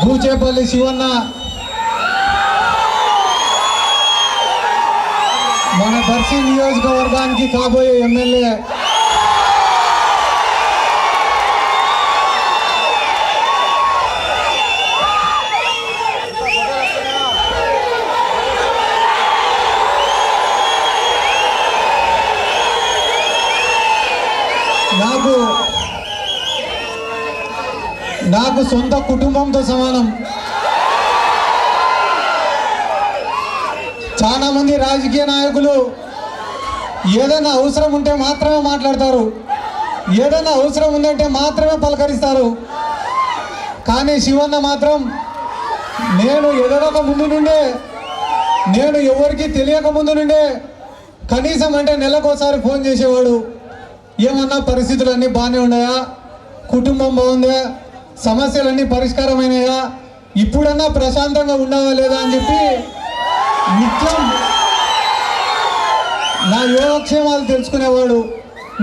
బూచేపల్లి శివన్న మన దర్శి నియోజకవర్గానికి కాబోయే ఎమ్మెల్యే. నాకు సొంత కుటుంబంతో సమానం. చాలా మంది రాజకీయ నాయకులు ఏదైనా అవసరం ఉంటే మాత్రమే మాట్లాడతారు, ఏదైనా అవసరం ఉందంటే మాత్రమే పలకరిస్తారు. కానీ శివన్న మాత్రం నేను ఎదగక ముందు నుండే, నేను ఎవరికి తెలియక ముందు నుండే కనీసం అంటే నెలకోసారి ఫోన్ చేసేవాడు. ఏమన్నా పరిస్థితులన్నీ బాగానే ఉన్నాయా, కుటుంబం బాగుందా, సమస్యలన్నీ పరిష్కారమైనాయా, ఇప్పుడన్నా ప్రశాంతంగా ఉన్నావా లేదా అని చెప్పి నిత్యం నా యోగక్షేమాలు తెలుసుకునేవాడు.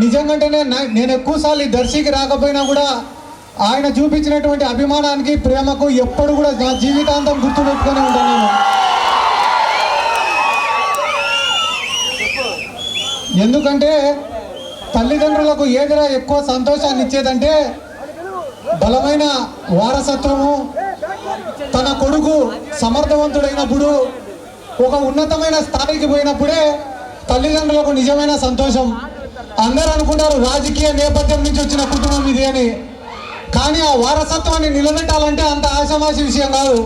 నిజంగానే నేను ఎక్కువసార్లు దర్శికి రాకపోయినా కూడా ఆయన చూపించినటువంటి అభిమానానికి, ప్రేమకు ఎప్పుడు కూడా నా జీవితాంతం గుర్తుపెట్టుకొని ఉంటాను నేను. ఎందుకంటే తల్లిదండ్రులకు ఏదిరా ఎక్కువ సంతోషాన్ని ఇచ్చేదంటే బలమైన వారసత్వము. తన కొడుకు సమర్థవంతుడైనప్పుడు, ఒక ఉన్నతమైన స్థాయికి పోయినప్పుడే తల్లిదండ్రులకు నిజమైన సంతోషం. అందరూ అనుకుంటారు రాజకీయ నేపథ్యం నుంచి వచ్చిన కుటుంబం ఇది అని, కానీ ఆ వారసత్వాన్ని నిలబెట్టాలంటే అంత ఆషామాషి విషయం కాదు.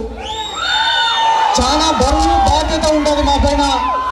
చాలా బరువు బాధ్యత ఉంటుంది మా పైన.